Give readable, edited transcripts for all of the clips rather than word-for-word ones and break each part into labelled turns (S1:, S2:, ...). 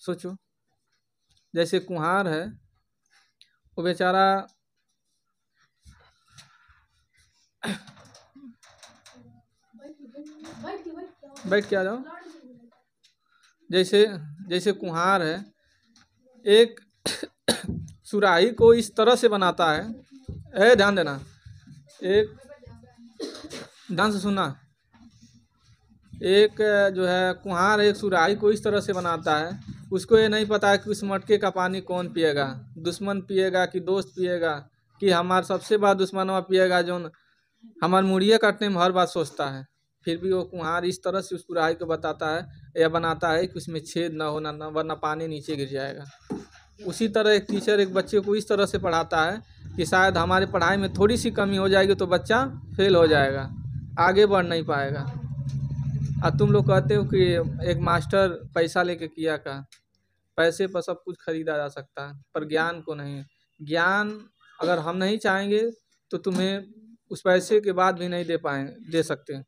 S1: सोचो, जैसे कुम्हार है, वो बेचारा बैठ के आ जाओ। जैसे जैसे कुम्हार है, एक सुराही को इस तरह से बनाता है, ध्यान देना, एक ध्यान से सुनना, एक जो है कुम्हार एक सुराही को इस तरह से बनाता है, उसको ये नहीं पता है कि उस मटके का पानी कौन पिएगा, दुश्मन पिएगा कि दोस्त पिएगा, कि हमारा सबसे बड़ा दुश्मन पिएगा जो हमारे मुड़िया काटने में हर बात सोचता है। फिर भी वो कुम्हार इस तरह से उस सुराही को बताता है या बनाता है कि उसमें छेद ना होना, ना वरना पानी नीचे गिर जाएगा। उसी तरह एक टीचर एक बच्चे को इस तरह से पढ़ाता है कि शायद हमारी पढ़ाई में थोड़ी सी कमी हो जाएगी तो बच्चा फेल हो जाएगा, आगे बढ़ नहीं पाएगा। और तुम लोग कहते हो कि एक मास्टर पैसा लेके किया का, पैसे पर सब कुछ खरीदा जा सकता है पर ज्ञान को नहीं। ज्ञान अगर हम नहीं चाहेंगे तो तुम्हें उस पैसे के बाद भी नहीं दे सकते।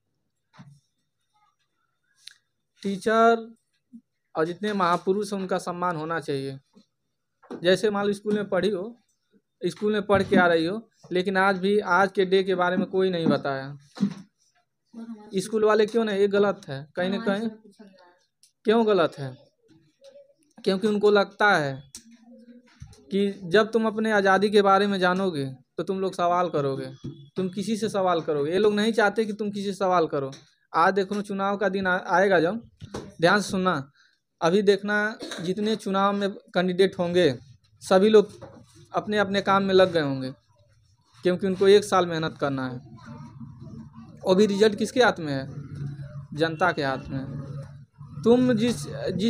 S1: टीचर और जितने महापुरुष हैं उनका सम्मान होना चाहिए। जैसे मान लो स्कूल में पढ़ी हो, स्कूल में पढ़ के आ रही हो, लेकिन आज भी आज के डे के बारे में कोई नहीं बताया। स्कूल वाले क्यों नहीं, ये गलत है कहीं ना कहीं। क्यों गलत है? क्योंकि उनको लगता है कि जब तुम अपने आज़ादी के बारे में जानोगे तो तुम लोग सवाल करोगे, तुम किसी से सवाल करोगे। ये लोग नहीं चाहते कि तुम किसी से सवाल करो। आज देखो चुनाव का दिन आएगा जब, ध्यान से सुनना, अभी देखना जितने चुनाव में कैंडिडेट होंगे सभी लोग अपने अपने काम में लग गए होंगे, क्योंकि उनको 1 साल मेहनत करना है। और भी रिजल्ट किसके हाथ में है? जनता के हाथ में। तुम जिस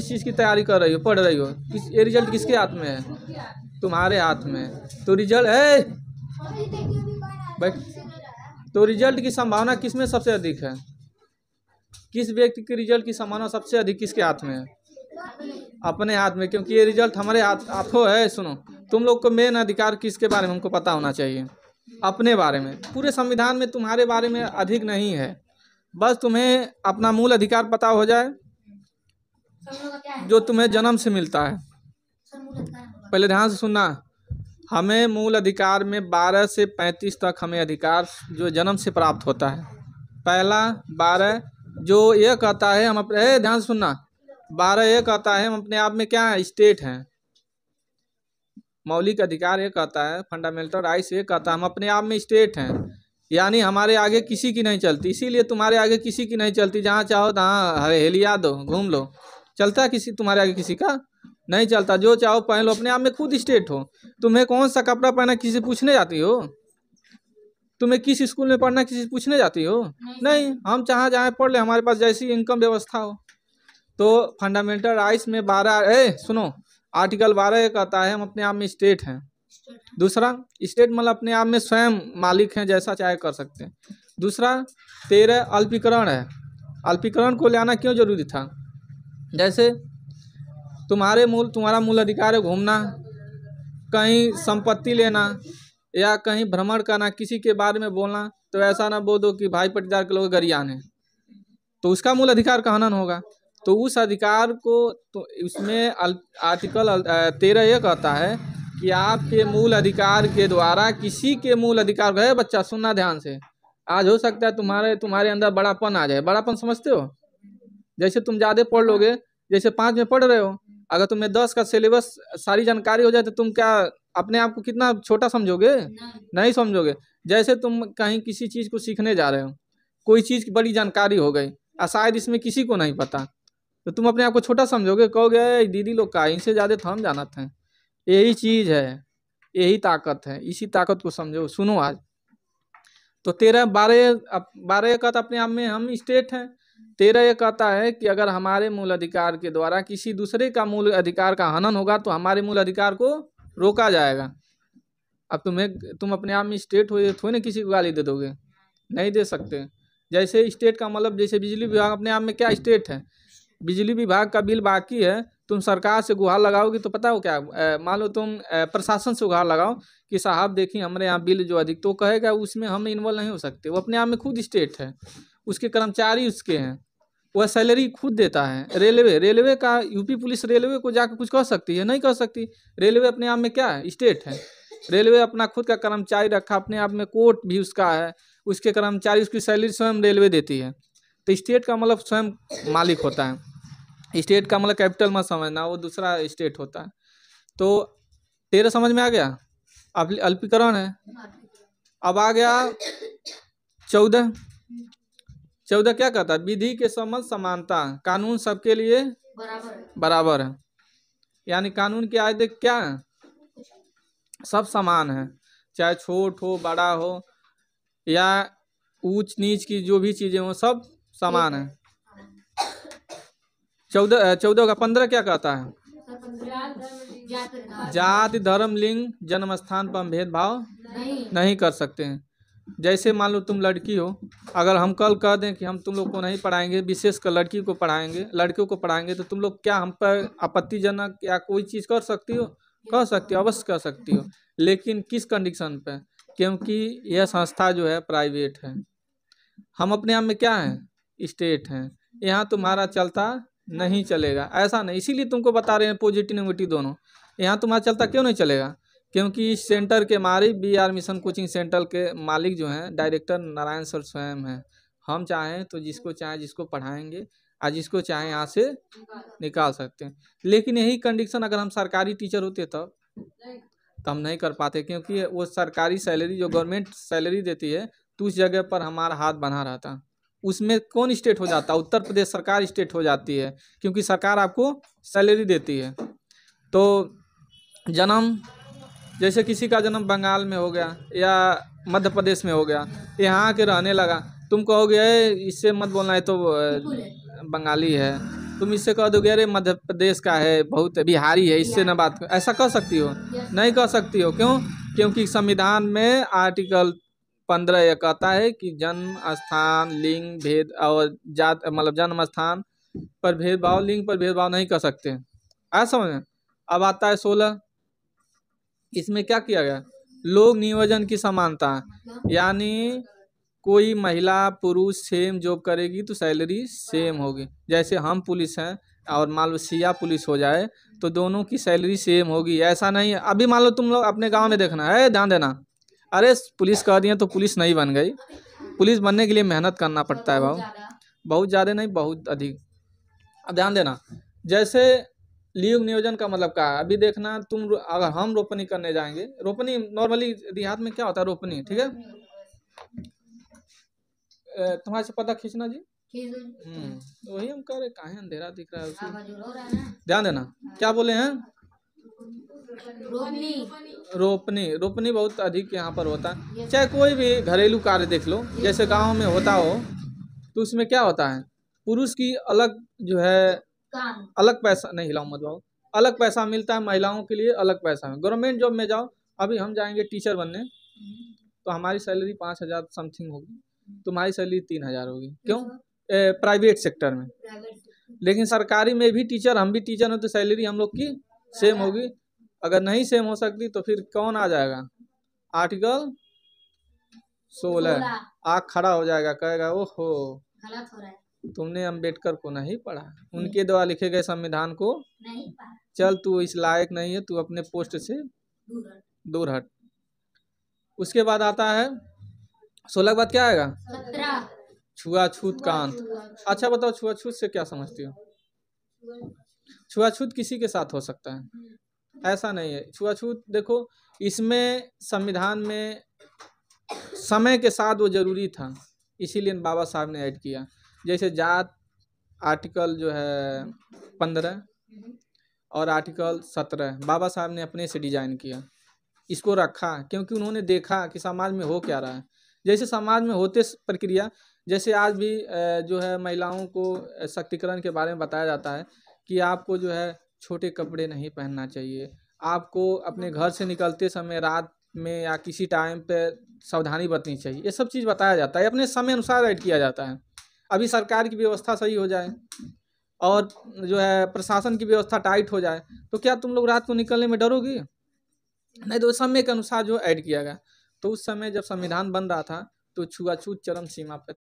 S1: चीज़ की तैयारी कर रही हो, पढ़ रही हो, ये रिजल्ट किसके हाथ में है? तुम्हारे हाथ में। तो रिजल्ट है तो रिजल्ट की संभावना किस में सबसे अधिक है? किस व्यक्ति के रिजल्ट की संभावना सबसे अधिक किसके हाथ में है? अपने हाथ में, क्योंकि ये रिजल्ट हमारे हाथों है। सुनो, तुम लोग को मेन अधिकार किसके बारे में हमको पता होना चाहिए? अपने बारे में। पूरे संविधान में तुम्हारे बारे में अधिक नहीं है, बस तुम्हें अपना मूल अधिकार पता हो जाए जो तुम्हें जन्म से मिलता है। पहले ध्यान से सुनना, हमें मूल अधिकार में 12 से 35 तक हमें अधिकार जो जन्म से प्राप्त होता है। पहला 12 जो ये कहता है हम अपने, ध्यान से सुनना, 12 ये कहता है हम अपने आप में क्या है? स्टेट हैं। मौलिक अधिकार ये कहता है, फंडामेंटल राइट्स ये कहता है हम अपने आप में स्टेट हैं, यानी हमारे आगे किसी की नहीं चलती। इसीलिए तुम्हारे आगे किसी की नहीं चलती, जहाँ चाहो तहाँ हेलिया दो, घूम लो। चलता है किसी तुम्हारे आगे किसी का? नहीं चलता। जो चाहो पहन लो, अपने आप में खुद स्टेट हो। तुम्हें कौन सा कपड़ा पहना किसी पूछने जाती हो? तुम्हें किस स्कूल में पढ़ना किसी पूछने जाती हो? नहीं। हम चाहे जहाँ पढ़ ले, हमारे पास जैसी इनकम व्यवस्था हो। तो फंडामेंटल राइट्स में 12 सुनो, आर्टिकल 12 ये कहता है हम अपने आप में स्टेट हैं। दूसरा, स्टेट मतलब अपने आप में स्वयं मालिक हैं, जैसा चाहे कर सकते हैं। दूसरा 13 अल्पीकरण है। अल्पीकरण को लाना क्यों जरूरी था? जैसे तुम्हारा मूल अधिकार है घूमना, कहीं संपत्ति लेना या कहीं भ्रमण करना, किसी के बारे में बोलना, तो ऐसा ना बोल दो कि भाई पट्टीदार के लोग गरियान है, तो उसका मूल अधिकार का हनन होगा। तो उस अधिकार को तो इसमें आर्टिकल 13 ये कहता है कि आपके मूल अधिकार के द्वारा किसी के मूल अधिकार गए। बच्चा सुनना ध्यान से, आज हो सकता है तुम्हारे अंदर बड़ापन आ जाए। बड़ापन समझते हो? जैसे तुम ज़्यादा पढ़ लोगे, जैसे 5 में पढ़ रहे हो, अगर तुम्हें 10 का सिलेबस सारी जानकारी हो जाए तो तुम क्या अपने आप को कितना छोटा समझोगे? नहीं समझोगे। जैसे तुम कहीं किसी चीज़ को सीखने जा रहे हो, कोई चीज़ की बड़ी जानकारी हो गई और शायद इसमें किसी को नहीं पता, तो तुम अपने आप को छोटा समझोगे, कहोगे दीदी लोग का इनसे ज़्यादा तो हम जानते हैं। यही चीज़ है, यही ताकत है, इसी ताकत को समझो। सुनो आज तो 12 कहता अपने आप में हम स्टेट हैं। 13 ये कहता है कि अगर हमारे मूल अधिकार के द्वारा किसी दूसरे का मूल अधिकार का हनन होगा तो हमारे मूल अधिकार को रोका जाएगा। अब तुम अपने आप में स्टेट हो, थोड़ी ना किसी को गाली दे दोगे, नहीं दे सकते। जैसे स्टेट का मतलब, जैसे बिजली विभाग अपने आप में क्या स्टेट है? बिजली विभाग का बिल बाकी है, तुम सरकार से गुहार लगाओगी तो पता हो क्या, मान लो तुम प्रशासन से गुहार लगाओ कि साहब देखिए हमारे यहाँ बिल जो अधिक, तो कहेगा उसमें हम इन्वॉल्व नहीं हो सकते। वो अपने आप में खुद स्टेट है, उसके कर्मचारी उसके हैं, वह सैलरी खुद देता है। रेलवे का यूपी पुलिस रेलवे को जाकर कुछ कह सकती है? नहीं कह सकती। रेलवे अपने आप में क्या है? स्टेट है। रेलवे अपना खुद का कर्मचारी रखा, अपने आप में कोर्ट भी उसका है, उसके कर्मचारी, उसकी सैलरी स्वयं रेलवे देती है। तो स्टेट का मतलब स्वयं मालिक होता है। स्टेट का मतलब कैपिटल मत समझना, वो दूसरा स्टेट होता है। तो तेरे समझ में आ गया? अल्पीकरण है। अब आ गया 14। क्या कहता है? विधि के समझ समानता, कानून सबके लिए बराबर है। यानी कानून की आयत क्या है? सब समान है, चाहे छोट हो बड़ा हो या ऊंच नीच की जो भी चीजें हो, सब समान है। 14 का 15 क्या कहता है? जाति धर्म लिंग जन्म स्थान पर हम भेदभाव नहीं कर सकते हैं। जैसे मान लो तुम लड़की हो, अगर हम कल कह दें कि हम तुम लोग को नहीं पढ़ाएंगे, विशेषकर लड़की को पढ़ाएंगे, लड़कियों को पढ़ाएंगे, तो तुम लोग क्या हम पर आपत्तिजनक या कोई चीज़ कर सकती हो? कह सकती हो, अवश्य कर सकती हो। लेकिन किस कंडीशन पे? क्योंकि यह संस्था जो है प्राइवेट है, हम अपने आप में क्या है? स्टेट हैं। यहाँ तुम्हारा चलता नहीं चलेगा, ऐसा नहीं। इसीलिए तुमको बता रहे हैं पॉजिटिव नेगेटिव दोनों। यहाँ तुम्हारा चलता क्यों नहीं चलेगा? क्योंकि इस सेंटर के मालिक BR मिशन कोचिंग सेंटर के मालिक जो हैं डायरेक्टर नारायण सर स्वयं हैं। हम चाहें तो जिसको चाहें जिसको पढ़ाएंगे और जिसको चाहें यहाँ से निकाल सकते हैं। लेकिन यही कंडीशन अगर हम सरकारी टीचर होते तब तो हम नहीं कर पाते, क्योंकि वो सरकारी सैलरी जो गवर्नमेंट सैलरी देती है, तो उस जगह पर हमारा हाथ बना रहता। उसमें कौन स्टेट हो जाता? उत्तर प्रदेश सरकार स्टेट हो जाती है, क्योंकि सरकार आपको सैलरी देती है। तो जन्म, जैसे किसी का जन्म बंगाल में हो गया या मध्य प्रदेश में हो गया, यहाँ के रहने लगा, तुम कहोगे इससे मत बोलना है तो बंगाली है, तुम इससे कह दोगे अरे मध्य प्रदेश का है, बहुत बिहारी है, इससे ना बात कर। ऐसा कह सकती हो? नहीं कह सकती हो। क्यों? क्योंकि संविधान में आर्टिकल 15 यह कहता है कि जन्म स्थान लिंग भेद और जात, मतलब जन्म स्थान पर भेदभाव, लिंग पर भेदभाव नहीं कर सकते। ऐसा समझ में? अब आता है 16। इसमें क्या किया गया? लोक नियोजन की समानता, यानी कोई महिला पुरुष सेम जॉब करेगी तो सैलरी सेम होगी। जैसे हम पुलिस हैं और मान लो सिया पुलिस हो जाए तो दोनों की सैलरी सेम होगी। ऐसा नहीं है। अभी मान लो तुम लोग अपने गांव में देखना है, ध्यान देना, अरे पुलिस कह दिए तो पुलिस नहीं बन गई। पुलिस बनने के लिए मेहनत करना पड़ता है भाव, बहुत ज़्यादा नहीं, बहुत अधिक। अब ध्यान देना, जैसे लिंग नियोजन का मतलब क्या है? अभी देखना, तुम अगर हम रोपनी करने जाएंगे, रोपनी नॉर्मली देहात में क्या होता है? रोपनी, ठीक है, तुम्हारे से पता खींचना जी। वही हम कह रहे, कहाँ अंधेरा दिख रहा है उसी। ध्यान देना, क्या बोले हैं? रोपनी बहुत अधिक यहाँ पर होता है। चाहे कोई भी घरेलू कार्य देख लो, जैसे गांव में होता हो, तो उसमें क्या होता है? पुरुष की अलग जो है, अलग पैसा, नहीं हिलाऊं मत बाबू, अलग पैसा मिलता है, महिलाओं के लिए अलग पैसा है। गवर्नमेंट जॉब में जाओ, अभी हम जाएंगे टीचर बनने, तो हमारी सैलरी 5,000 समथिंग होगी, तुम्हारी सैलरी 3,000 होगी। क्यों? प्राइवेट सेक्टर में। लेकिन सरकारी में भी टीचर, हम भी टीचर हैं, तो सैलरी हम लोग की सेम होगी। अगर नहीं सेम हो सकती तो फिर कौन आ जाएगा? आर्टिकल 16 आँख खड़ा हो जाएगा, कहेगा ओहो तुमने अंबेडकर को नहीं पढ़ा, उनके द्वारा लिखे गए संविधान को नहीं पढ़ा, चल तू इस लायक नहीं है, तू अपने पोस्ट से दूर हट। उसके बाद आता है 16 के बाद क्या आएगा? 17 छुआछूत का अंत। अच्छा बताओ, छुआछूत से क्या समझती हो? छुआछूत किसी के साथ हो सकता है, ऐसा नहीं है। छुआछूत देखो, इसमें संविधान में समय के साथ वो जरूरी था, इसीलिए बाबा साहब ने ऐड किया। जैसे जात आर्टिकल जो है 15 और आर्टिकल 17 बाबा साहब ने अपने से डिजाइन किया, इसको रखा, क्योंकि उन्होंने देखा कि समाज में हो क्या रहा है। जैसे समाज में होते प्रक्रिया, जैसे आज भी जो है महिलाओं को सशक्तिकरण के बारे में बताया जाता है कि आपको जो है छोटे कपड़े नहीं पहनना चाहिए, आपको अपने घर से निकलते समय रात में या किसी टाइम पे सावधानी बरतनी चाहिए। ये सब चीज़ बताया जाता है, अपने समय अनुसार ऐड किया जाता है। अभी सरकार की व्यवस्था सही हो जाए और जो है प्रशासन की व्यवस्था टाइट हो जाए, तो क्या तुम लोग रात को निकलने में डरोगी? नहीं, तो समय के अनुसार जो ऐड किया गया। तो उस समय जब संविधान बन रहा था तो छुआछूत चरम सीमा पर